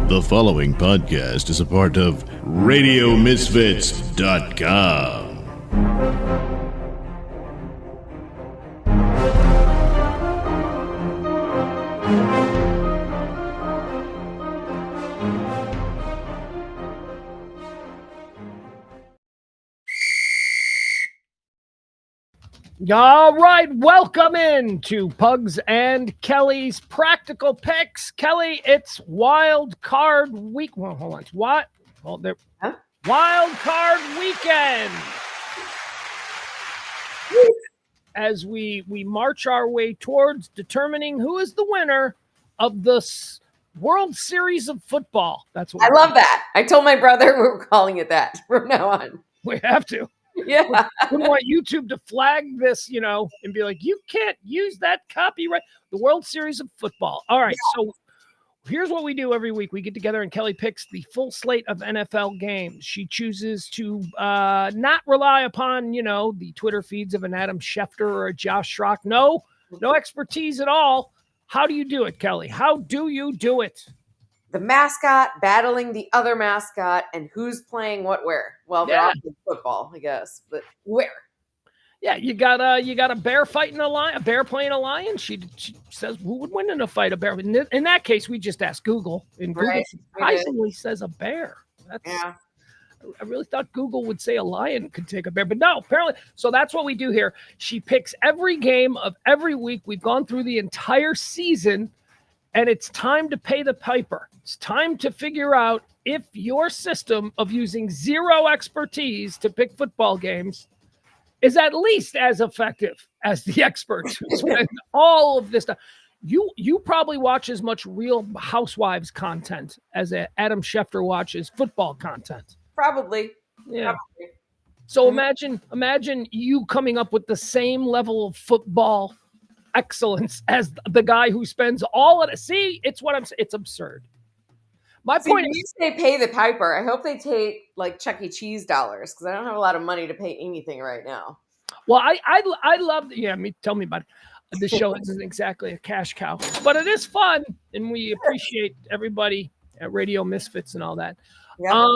The following podcast is a part of RadioMisfits.com. All right, welcome in to Pugs and Kelly's Practical Pics. Kelly, it's Wildcard week. Well, hold on. It's what? Well, there. Huh? Wildcard weekend. As we march our way towards determining who is the winner of the World Series of Football. That's what I love that. I told my brother we're calling it that from now on. we have to. Yeah. Wouldn't want YouTube to flag this, and be like, you can't use that copyright. The World Series of Football. All right, so here's what we do every week. We get together and Kelly picks the full slate of NFL games. She chooses to not rely upon, the Twitter feeds of an Adam Schefter or a Josh Schrock. No expertise at all. How do you do it, Kelly? How do you do it? The mascot battling the other mascot and who's playing what where. Well, they're all playing football, I guess, but where? Yeah, you got a bear fighting a lion, a bear playing a lion. She says who would win in a fight, a bear. In that case, we just ask Google, and Google surprisingly says a bear. I really thought Google would say a lion could take a bear, but no, apparently. So that's what we do here. She picks every game of every week. We've gone through the entire season, and it's time to pay the piper. It's time to figure out if your system of using zero expertise to pick football games is at least as effective as the experts who spend all of this time. You probably watch as much Real Housewives content as Adam Schefter watches football content. Probably. Yeah. Probably. So imagine you coming up with the same level of football excellence as the guy who spends all of it. See, it's absurd. My point is, they pay the piper. I hope they take like Chuck E. Cheese dollars because I don't have a lot of money to pay anything right now. Well, I love tell me about it. The show isn't exactly a cash cow, but it is fun, and we appreciate everybody at Radio Misfits and all that. Yeah.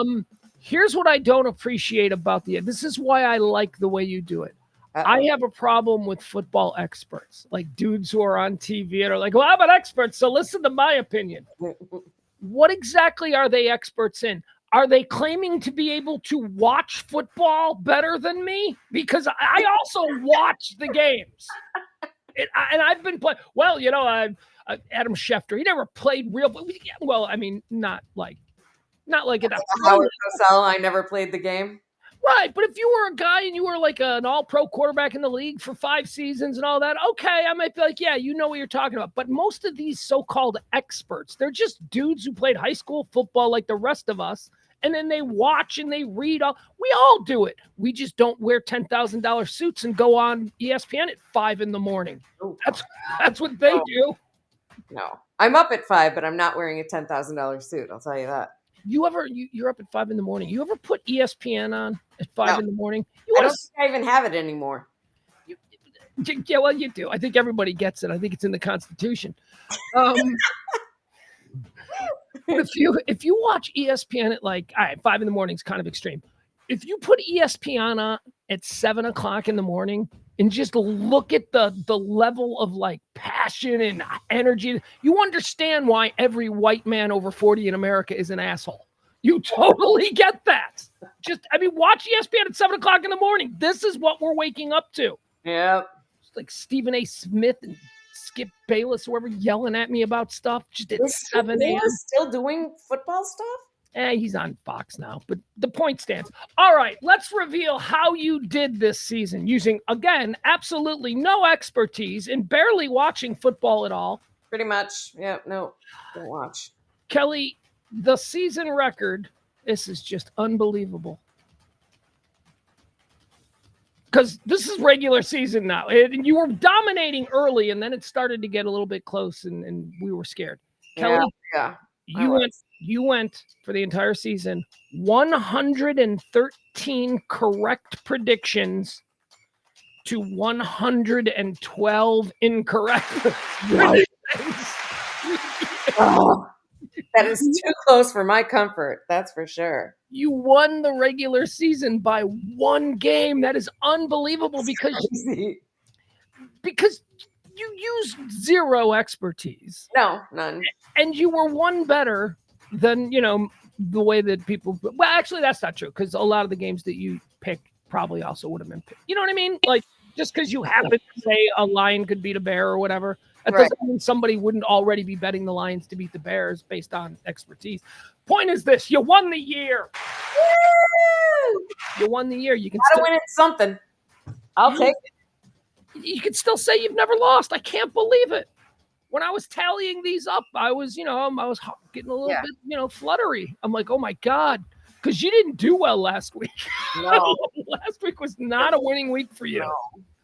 Here's what I don't appreciate about this is why I like the way you do it. I have a problem with football experts, like dudes who are on TV and are like, well, I'm an expert, so listen to my opinion. What exactly are they experts in? Are they claiming to be able to watch football better than me? Because I also watch the games. And I've been playing. Well, Adam Schefter, he never played real. Well, I mean, not like it. Howard Cosell, I never played the game. Right, but if you were a guy and you were like an all-pro quarterback in the league for 5 seasons and all that, okay, I might be like, yeah, you know what you're talking about. But most of these so-called experts, they're just dudes who played high school football like the rest of us, and then they watch and they read. We all do it. We just don't wear $10,000 suits and go on ESPN at 5 a.m. Ooh. That's what they do. No, I'm up at 5, but I'm not wearing a $10,000 suit. I'll tell you that. You're up at 5 a.m. You ever put ESPN on at 5 a.m? I don't think I even have it anymore. Yeah, well, you do. I think everybody gets it. I think it's in the Constitution. But if you watch ESPN at 5 a.m. is kind of extreme. If you put ESPN on at 7 o'clock in the morning and just look at the level of passion and energy, you understand why every white man over 40 in America is an asshole. You totally get that. Watch ESPN at 7 o'clock in the morning. This is what we're waking up to. Yep. It's like Stephen A. Smith and Skip Bayless, whoever, yelling at me about stuff just at 7 a.m. Still doing football stuff? He's on Fox now, but the point stands. All right, let's reveal how you did this season using, again, absolutely no expertise and barely watching football at all. Pretty much. Yeah, no, don't watch. Kelly, the season record, this is just unbelievable. Because this is regular season now. And you were dominating early, and then it started to get a little bit close, and we were scared. Kelly, you went for the entire season 113 correct predictions to 112 incorrect predictions. That is too close for my comfort. That's for sure. You won the regular season by 1 game. That is unbelievable because you used 0 expertise. No, none. And you were 1 better than, the way that people. Well, actually, that's not true because a lot of the games that you picked probably also would have been picked. You know what I mean? Like, just because you happen to say a lion could beat a bear or whatever, that doesn't mean somebody wouldn't already be betting the Lions to beat the Bears based on expertise. Point is this: you won the year. Woo! You won the year. You can gotta win at something. I'll take it. You can still say you've never lost. I can't believe it. When I was tallying these up, I was getting a little bit, fluttery. I'm like, oh my God, because you didn't do well last week. No. Last week was not a winning week for you.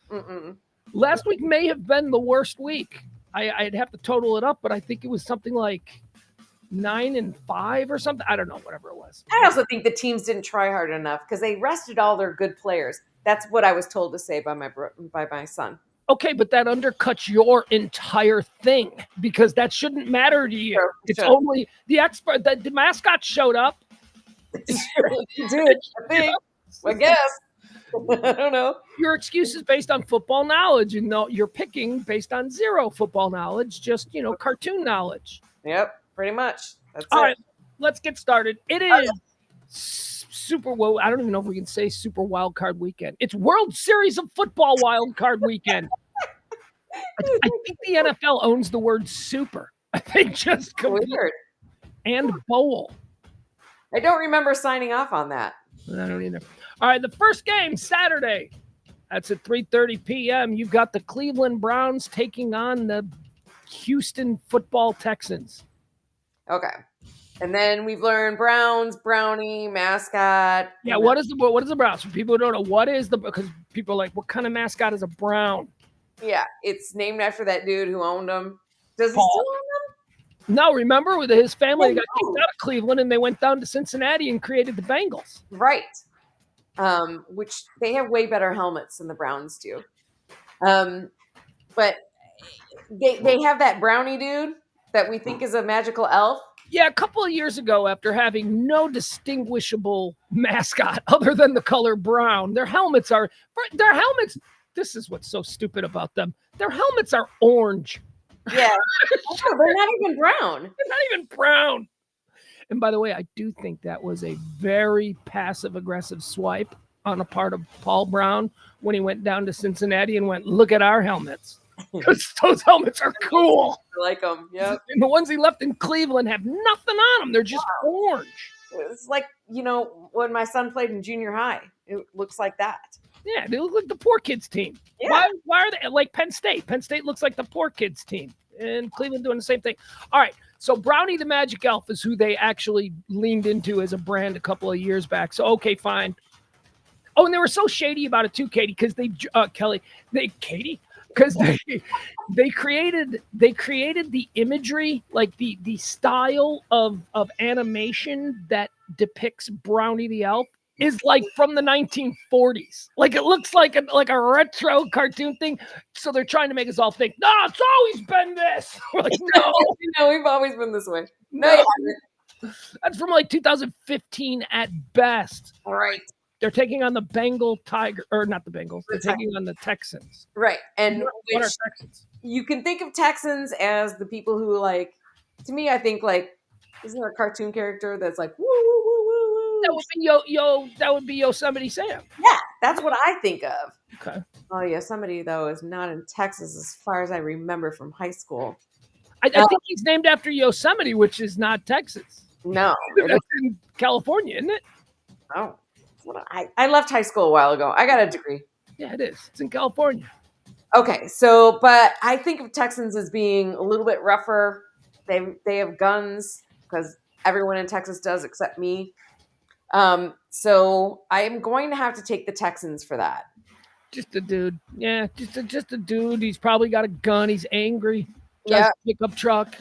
No. Last week may have been the worst week. I'd have to total it up, but I think it was something like 9-5 or something. I don't know, whatever it was. I also think the teams didn't try hard enough because they rested all their good players. That's what I was told to say by my son. Okay, but that undercuts your entire thing because that shouldn't matter to you. Sure, it's only the expert. The mascot showed up. He did. I guess. I don't know. Your excuse is based on football knowledge, and you're picking based on 0 football knowledge, just cartoon knowledge. Yep, pretty much. That's all it. right. Let's get started. It is Super. Well, I don't even know if we can say Super Wildcard Weekend. It's World Series of Football Wildcard Weekend. I think the NFL owns the word super. I think just weird. And bowl. I don't remember signing off on that. I don't either. All right, the first game Saturday. That's at 3:30 p.m. You've got the Cleveland Browns taking on the Houston Football Texans. Okay. And then we've learned Browns, brownie, mascot. Yeah, what is the Browns? For people who don't know, because people are like, what kind of mascot is a brown? Yeah, it's named after that dude who owned them. Does he still own them? No, remember with his family got kicked out of Cleveland and they went down to Cincinnati and created the Bengals. Right. Which they have way better helmets than the Browns do. But they have that brownie dude that we think is a magical elf. Yeah, a couple of years ago, after having no distinguishable mascot other than the color brown, their helmets. This is what's so stupid about them. Their helmets are orange. Yeah, they're not even brown. They're not even brown. And by the way, I do think that was a very passive-aggressive swipe on the part of Paul Brown when he went down to Cincinnati and went, look at our helmets. Because those helmets are cool. I like them, yeah. And the ones he left in Cleveland have nothing on them. They're just orange. It's like, when my son played in junior high. It looks like that. Yeah, they look like the poor kids team. Yeah. Why are they like Penn State? Penn State looks like the poor kids team. And Cleveland doing the same thing. All right, so Brownie the Magic Elf is who they actually leaned into as a brand a couple of years back. So, okay, fine. Oh, and they were so shady about it too, Katie, because because they created the imagery, like the style of animation that depicts Brownie the Elf is like from the 1940s. Like it looks like a retro cartoon thing. So they're trying to make us all think, no, it's always been this. We're like, no, we've always been this way. No, that's from like 2015 at best. All right. They're taking on the not the Bengals. They're taking on the Texans. Right. And what are Texans? You can think of Texans as the people who to me, I think isn't there a cartoon character that's like, woo, woo, woo, woo, woo? That would be Yosemite Sam. Yeah, that's what I think of. Okay. Oh, Yosemite, though, is not in Texas as far as I remember from high school. I think he's named after Yosemite, which is not Texas. No. That's in California, isn't it? Oh. I left high school a while ago. I got a degree. Yeah, it is. It's in California. Okay, but I think of Texans as being a little bit rougher. They have guns because everyone in Texas does except me. So I am going to have to take the Texans for that. Just a dude. Yeah, just a dude. He's probably got a gun. He's angry. Yeah. Pickup truck.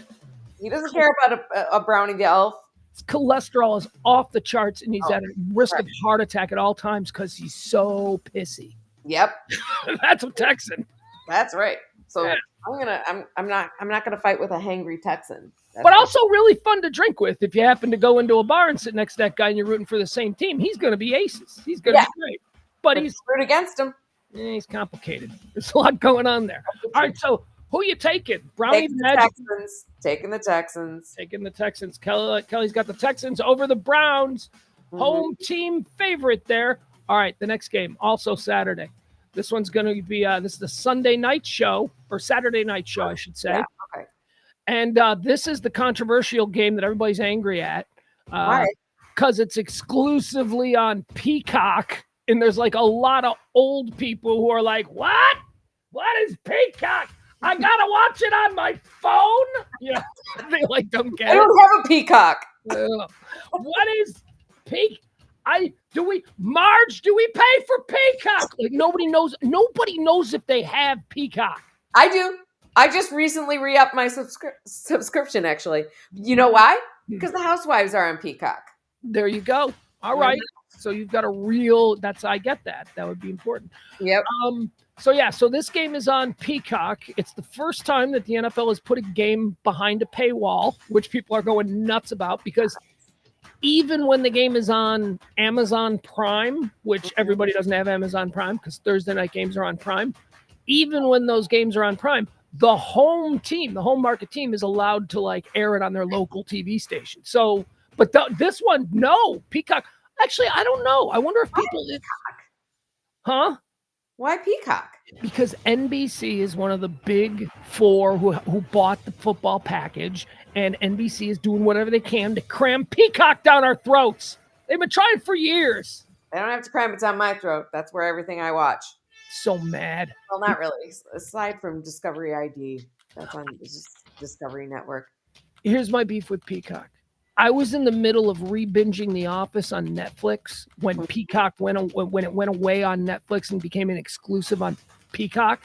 He doesn't care about a Brownie the Elf. His cholesterol is off the charts, and he's at a risk of heart attack at all times because he's so pissy. Yep. That's a Texan. That's right. So Yeah. I'm not gonna fight with a hangry Texan. But also really fun to drink with if you happen to go into a bar and sit next to that guy and you're rooting for the same team. He's going to be aces. He's going to be great. But he's root against him. He's complicated. There's a lot going on there. All right, so who you taking? Brownie Magic. Taking the Texans. Taking the Texans. Kelly's got the Texans over the Browns. Home team favorite there. All right, the next game, also Saturday. This one's going to be this is the Sunday night show, or Saturday night show, I should say. Yeah, okay. And this is the controversial game that everybody's angry at. Why? Because it's exclusively on Peacock. And there's like a lot of old people who are like, what? What is Peacock? I got to watch it on my phone? Yeah, they like don't get it. I don't have a Peacock. What is Peacock? Marge, do we pay for Peacock? Like nobody knows if they have Peacock. I do. I just recently re-upped my subscription, actually. You know why? Because the Housewives are on Peacock. There you go. All right. So you've got I get that. That would be important. Yep. So this game is on Peacock. It's the first time that the NFL has put a game behind a paywall, which people are going nuts about because even when the game is on Amazon Prime, which everybody doesn't have Amazon Prime because Thursday night games are on Prime, even when those games are on Prime, the home market team is allowed to like air it on their local TV station. So, but this one, no, Peacock. Actually, I don't know. I wonder if people... Huh? Why Peacock? Because NBC is one of the big four who bought the football package, and NBC is doing whatever they can to cram Peacock down our throats. They've been trying for years. They don't have to cram it down my throat. That's where everything I watch. So mad. Well, not really. Aside from Discovery ID, that's on Discovery Network. Here's my beef with Peacock. I was in the middle of re-binging The Office on Netflix when Peacock when it went away on Netflix and became an exclusive on Peacock.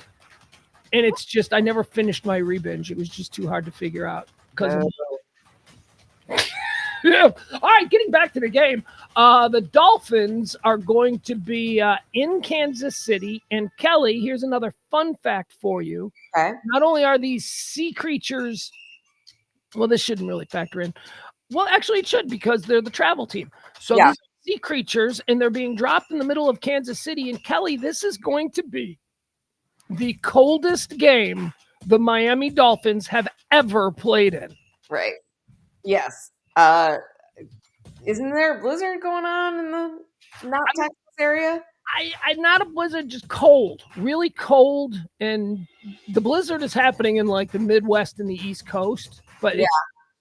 And it's just, I never finished my re-binge. It was just too hard to figure out. Yeah. All right, getting back to the game. The Dolphins are going to be in Kansas City. And Kelly, here's another fun fact for you. Okay. Not only are these sea creatures, well, this shouldn't really factor in. Well, actually, it should because they're the travel team. So these are sea creatures, and they're being dropped in the middle of Kansas City. And Kelly, this is going to be the coldest game the Miami Dolphins have ever played in. Right. Yes. Isn't there a blizzard going on in the Texas area? I'm not a blizzard, just cold, really cold. And the blizzard is happening in like the Midwest and the East Coast, but it's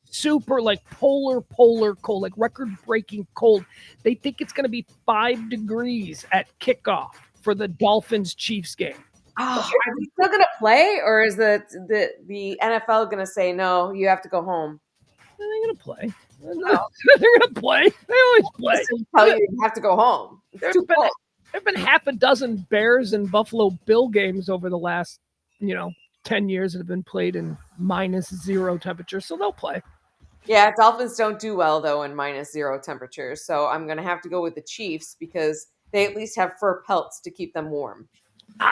super like polar cold, like record-breaking cold. They think it's going to be 5 degrees at kickoff for the Dolphins-Chiefs game. Oh, are they still going to play, or is the NFL going to say, no, you have to go home? They're going to play. They're going to play. They always play. Tell you have to go home. It's too cold. There have been half a dozen Bears and Buffalo Bill games over the last, 10 years that have been played in -0 temperatures, so they'll play. Yeah, Dolphins don't do well, though, in -0 temperatures. So I'm going to have to go with the Chiefs because they at least have fur pelts to keep them warm.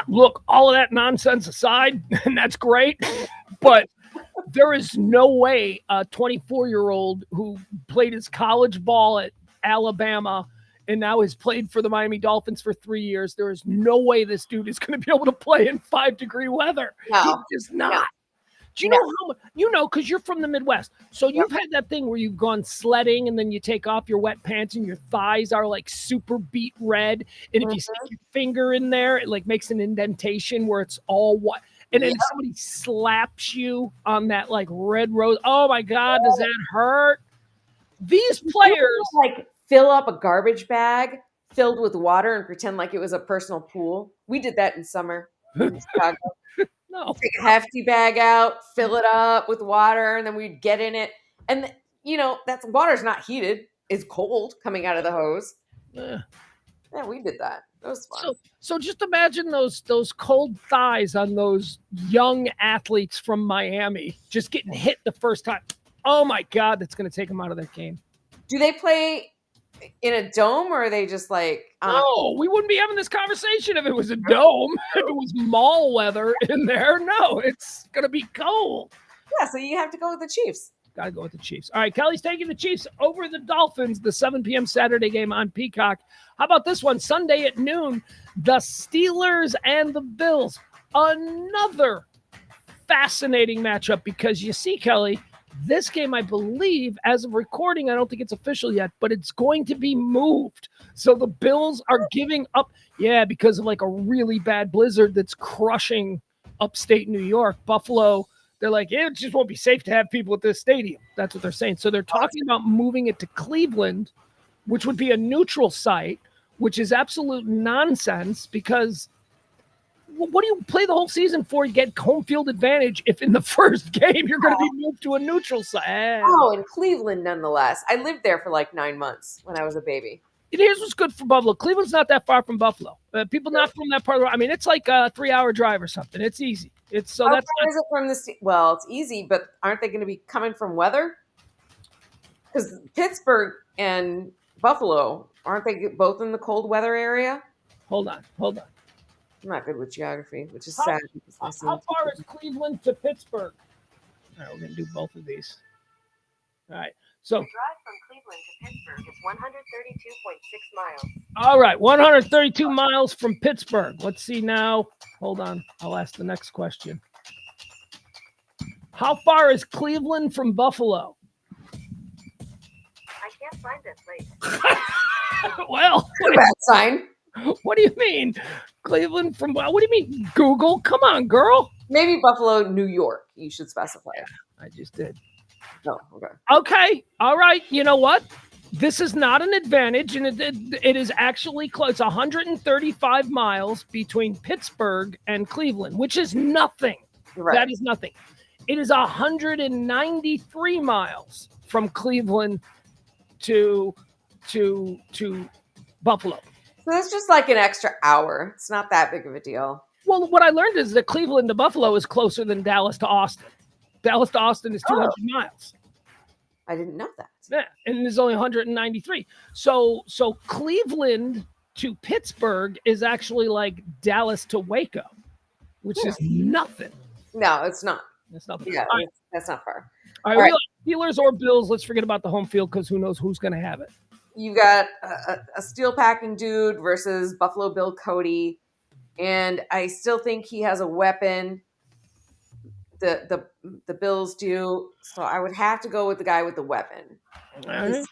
Look, all of that nonsense aside, and that's great, but there is no way a 24-year-old who played his college ball at Alabama and now has played for the Miami Dolphins for 3 years, there is no way this dude is going to be able to play in 5-degree weather. No. He's just not. No. Do you know how, because you're from the Midwest. So you've had that thing where you've gone sledding and then you take off your wet pants and your thighs are like super beet red. And if you stick your finger in there, it like makes an indentation where it's all white. And then somebody slaps you on that like red rose. Oh my God, does that hurt? These players like fill up a garbage bag filled with water and pretend like it was a personal pool. We did that in summer in Chicago. No. Take a hefty bag out, fill it up with water, and then we'd get in it. And, that water's not heated. It's cold coming out of the hose. Yeah, we did that. It was fun. So just imagine those cold thighs on those young athletes from Miami just getting hit the first time. Oh, my God, that's going to take them out of that game. Do they play in a dome, or are they just like no, we wouldn't be having this conversation if it was a dome. If it was mall weather in there, no, it's gonna be cold. Yeah, so you have to go with the Chiefs. Gotta go with the Chiefs. All right, Kelly's taking the Chiefs over the Dolphins, the 7 p.m. Saturday game on Peacock. How about this one? Sunday at noon, the Steelers and the Bills. Another fascinating matchup because you see, Kelly, this game, I believe, as of recording, I don't think it's official yet, but it's going to be moved. So the Bills are giving up, because of like a really bad blizzard that's crushing upstate New York. Buffalo, they're like, it just won't be safe to have people at this stadium. That's what they're saying. So they're talking about moving it to Cleveland, which would be a neutral site, which is absolute nonsense because what do you play the whole season for? You get home field advantage if in the first game you're going to be moved to a neutral site. Oh, in Cleveland, nonetheless. I lived there for like 9 months when I was a baby. And here's what's good for Buffalo. Cleveland's not that far from Buffalo. People not from that part of the world. I mean, it's like a 3-hour drive or something. It's easy. It's so that's is it from the well, it's easy, but aren't they going to be coming from weather? Because Pittsburgh and Buffalo, aren't they both in the cold weather area? Hold on. I'm not good with geography, which is sad. How far is Cleveland to Pittsburgh? All right, we're going to do both of these. All right. So the drive from Cleveland to Pittsburgh is 132.6 miles. All right, 132 miles from Pittsburgh. Let's see now. Hold on. I'll ask the next question. How far is Cleveland from Buffalo? I can't find that place. Well, bad sign. What do you mean? Cleveland from what do you mean? Google? Come on, girl. Maybe Buffalo, New York. You should specify. Yeah, I just did. Oh, okay. Okay. All right. You know what? This is not an advantage, and it is actually close. It's 135 miles between Pittsburgh and Cleveland, which is nothing. Right. That is nothing. It is 193 miles from Cleveland to Buffalo. So that's just like an extra hour. It's not that big of a deal. Well, what I learned is that Cleveland to Buffalo is closer than Dallas to Austin. Dallas to Austin is 200 miles. I didn't know that. Yeah, and there's only 193. So Cleveland to Pittsburgh is actually like Dallas to Waco, which is nothing. No, it's not. That's nothing. Yeah, that's not far. All right, Steelers or Bills. Let's forget about the home field because who knows who's going to have it. You got a steel packing dude versus Buffalo Bill Cody, and I still think he has a weapon. The Bills do, so I would have to go with the guy with the weapon. Right.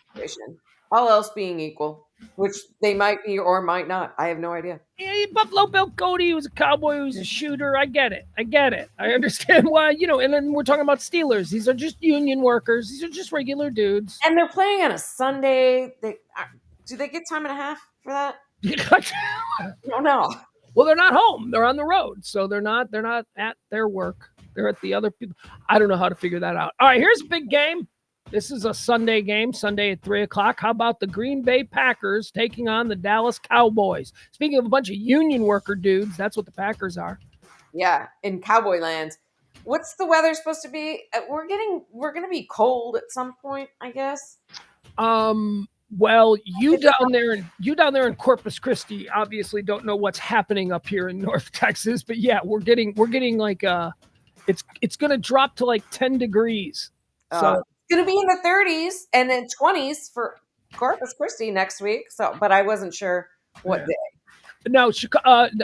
All else being equal, which they might be or might not. I have no idea. Yeah, Buffalo Bill Cody was a cowboy who was a shooter. I get it. I understand why, and then we're talking about Steelers. These are just union workers. These are just regular dudes. And they're playing on a Sunday. Do they get time and a half for that? I don't know. Well, they're not home. They're on the road. So they're not at their work. They're at the other people. I don't know how to figure that out. All right, here's a big game. This is a Sunday game, Sunday at 3:00. How about the Green Bay Packers taking on the Dallas Cowboys? Speaking of a bunch of union worker dudes, that's what the Packers are. Yeah, in Cowboy land. What's the weather supposed to be? We're going to be cold at some point, I guess. Well, you down there in Corpus Christi obviously don't know what's happening up here in North Texas, but yeah, we're getting like it's going to drop to like 10 degrees. So it's going to be in the 30s and then 20s for Corpus Christi next week. So, but I wasn't sure what day. No,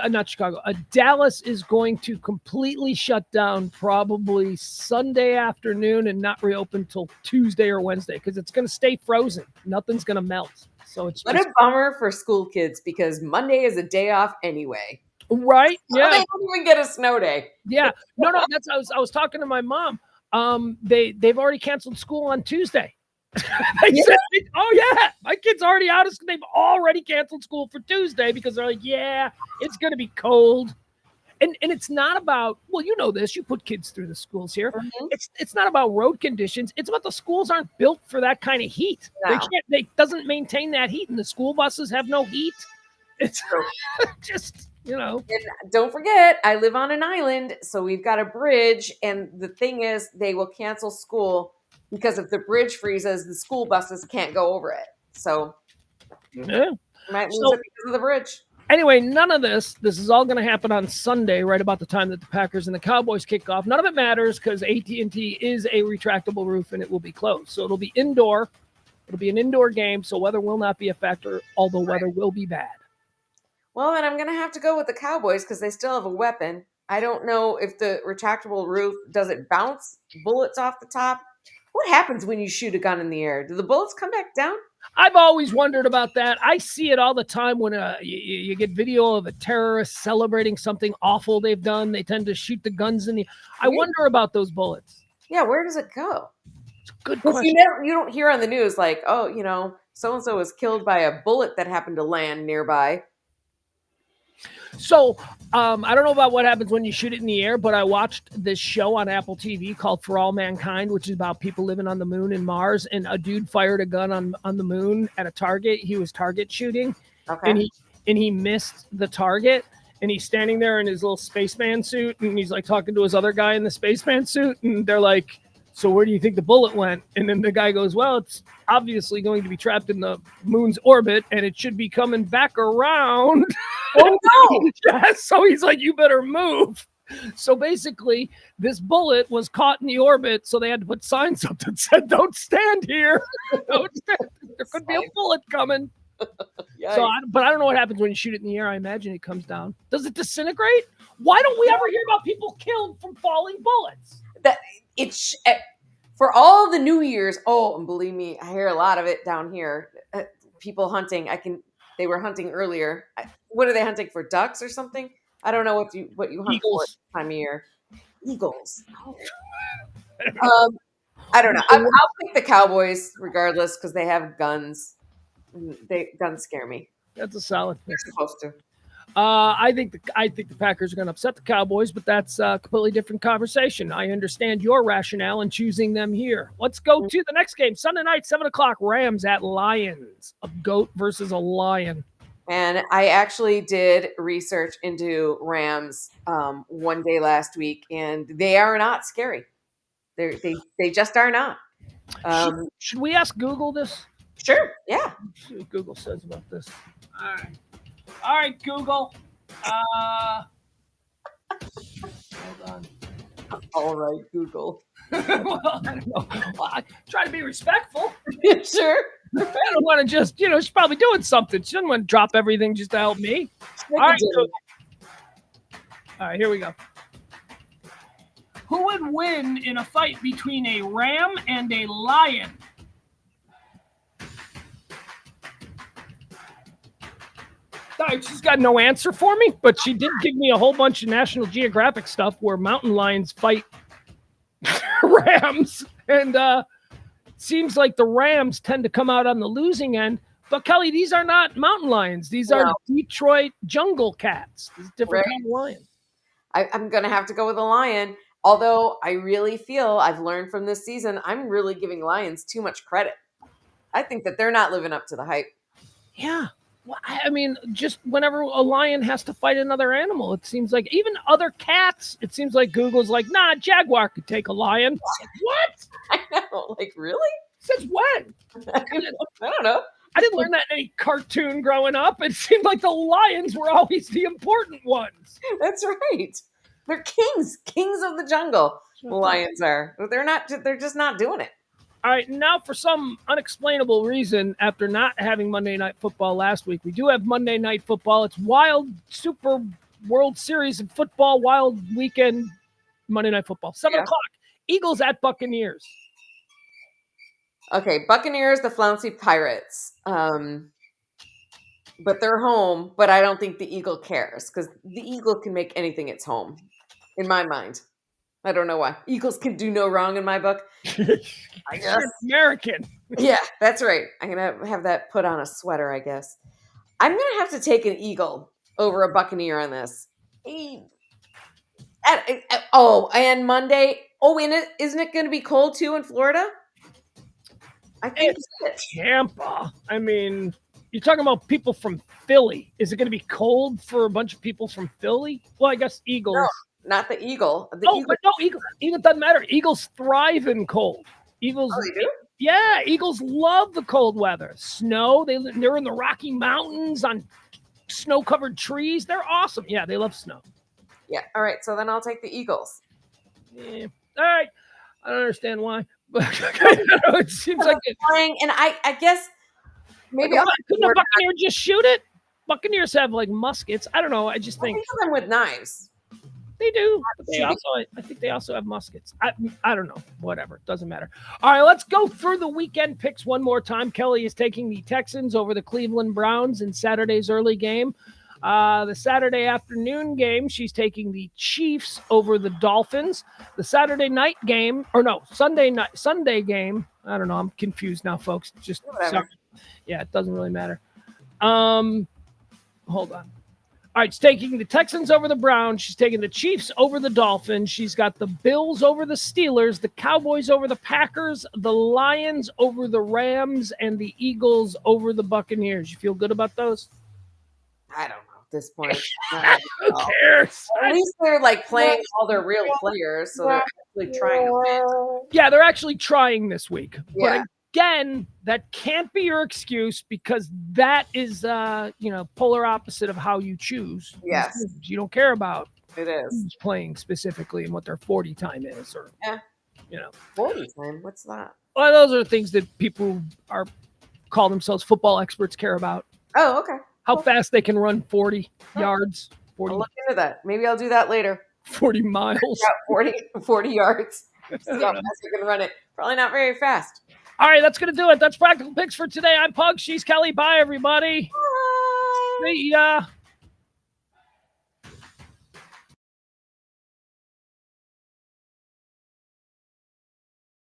not Chicago. Dallas is going to completely shut down probably Sunday afternoon and not reopen till Tuesday or Wednesday because it's going to stay frozen. Nothing's going to melt. So it's what a bummer for school kids because Monday is a day off anyway. Right? Yeah. They don't even get a snow day. Yeah. No. That's I was talking to my mom. They've already canceled school on Tuesday. Said, my kid's already out of school. They've already canceled school for Tuesday because they're like, it's going to be cold. And it's not about, well, you know this, you put kids through the schools here. Mm-hmm. It's not about road conditions. It's about the schools aren't built for that kind of heat. No. They doesn't maintain that heat and the school buses have no heat. It's just, And don't forget, I live on an island, so we've got a bridge. And the thing is, they will cancel school because if the bridge freezes, the school buses can't go over it. So Yeah. Might lose it because of the bridge. Anyway, none of this is all going to happen on Sunday, right about the time that the Packers and the Cowboys kick off. None of it matters because AT&T is a retractable roof and it will be closed. So it'll be indoor. It'll be an indoor game, so weather will not be a factor, although weather will be bad. Well, then I'm going to have to go with the Cowboys because they still have a weapon. I don't know if the retractable roof, does it bounce bullets off the top? What happens when you shoot a gun in the air? Do the bullets come back down? I've always wondered about that. I see it all the time when you get video of a terrorist celebrating something awful they've done. They tend to shoot the guns in the... I wonder about those bullets. Yeah, where does it go? It's a good question. You don't hear on the news like, oh, so-and-so was killed by a bullet that happened to land nearby. So I don't know about what happens when you shoot it in the air, but I watched this show on Apple TV called For All Mankind, which is about people living on the moon and Mars. And a dude fired a gun on the moon at a target. He was target shooting, and he missed the target. And he's standing there in his little spaceman suit, and he's like talking to his other guy in the spaceman suit, and they're like, "So where do you think the bullet went?" And then the guy goes, "Well, it's obviously going to be trapped in the moon's orbit, and it should be coming back around." Oh no! Yeah, so he's like, "You better move." So basically, this bullet was caught in the orbit, so they had to put signs up that said, "Don't stand here. Don't stand. There could be a bullet coming." So, but I don't know what happens when you shoot it in the air. I imagine it comes down. Does it disintegrate? Why don't we ever hear about people killed from falling bullets? It's for all the New Year's. Oh, and believe me, I hear a lot of it down here. People hunting. They were hunting earlier. What are they hunting for? Ducks or something? I don't know what you hunt for this time of year. Eagles. Oh. I don't know. I'll pick the Cowboys regardless because they have guns. Guns scare me. That's a solid pick. They're supposed to. I think the Packers are going to upset the Cowboys, but that's a completely different conversation. I understand your rationale in choosing them here. Let's go to the next game. Sunday night, 7:00, Rams at Lions. A goat versus a lion. And I actually did research into Rams one day last week, and they are not scary. They just are not. Should we ask Google this? Sure. Yeah. Let's see what Google says about this. All right, Google. Hold on. All right, Google. Well, I don't know. Well, I try to be respectful. Sure. I don't want to just, she's probably doing something. She doesn't want to drop everything just to help me. All right, Google. All right, here we go. Who would win in a fight between a ram and a lion? She's got no answer for me, but she did give me a whole bunch of National Geographic stuff where mountain lions fight rams. And seems like the Rams tend to come out on the losing end. But, Kelly, these are not mountain lions. These are Detroit jungle cats. It's a different kind of lion. I'm going to have to go with a lion. Although I really feel I've learned from this season, I'm really giving lions too much credit. I think that they're not living up to the hype. Yeah. Well, I mean, just whenever a lion has to fight another animal, it seems like even other cats, it seems like Google's like, nah, Jaguar could take a lion. Like, what? I know. Like, really? Since when? I don't know. I didn't learn that in any cartoon growing up. It seemed like the lions were always the important ones. That's right. They're kings of the jungle. The lions are. They're just not doing it. All right, now for some unexplainable reason, after not having Monday Night Football last week, we do have Monday Night Football. It's Wild Super World Series of Football, Wild Weekend Monday Night Football. 7:00, Eagles at Buccaneers. Okay, Buccaneers, the Flouncy Pirates. But they're home, but I don't think the Eagle cares because the Eagle can make anything its home, in my mind. I don't know why. Eagles can do no wrong in my book. I guess. American. Yeah, that's right. I'm going to have that put on a sweater, I guess. I'm going to have to take an Eagle over a Buccaneer on this. And Monday. Oh, and isn't it going to be cold too in Florida? I think it's Tampa. I mean, you're talking about people from Philly. Is it going to be cold for a bunch of people from Philly? Well, I guess Eagles. No. Not the Eagle. Eagle doesn't matter. Eagles thrive in cold. Eagles. Oh, they do? Yeah, Eagles love the cold weather. Snow. They're in the Rocky Mountains on snow-covered trees. They're awesome. Yeah, they love snow. Yeah. All right. So then I'll take the Eagles. Yeah. All right. I don't understand why. It seems like playing, and I guess maybe couldn't a Buccaneer just shoot it? Buccaneers have like muskets. I don't know. I just think of them with knives. They do. But I think they also have muskets. I don't know. Whatever. It doesn't matter. All right, let's go through the weekend picks one more time. Kelly is taking the Texans over the Cleveland Browns in Saturday's early game. The Saturday afternoon game, she's taking the Chiefs over the Dolphins. The Saturday night game, Sunday game. I don't know. I'm confused now, folks. Just yeah, it doesn't really matter. Hold on. All right, she's taking the Texans over the Browns. She's taking the Chiefs over the Dolphins. She's got the Bills over the Steelers, the Cowboys over the Packers, the Lions over the Rams, and the Eagles over the Buccaneers. You feel good about those? I don't know at this point. Who cares? At least they're like playing all their real players, so they're actually trying to win. Yeah, they're actually trying this week. Yeah. But again, that can't be your excuse because that is, polar opposite of how you choose. Yes. You don't care about It is. who's playing specifically and what their 40 time is, or 40 time. What's that? Well, those are things that people who call themselves football experts care about. Oh, okay. How fast they can run 40 yards. 40, I'll look into that. Maybe I'll do that later. 40 miles. 40 yards. See how fast I can run it. Probably not very fast. All right, that's going to do it. That's Practical Picks for today. I'm Pugs. She's Kelly. Bye, everybody. Bye. See ya.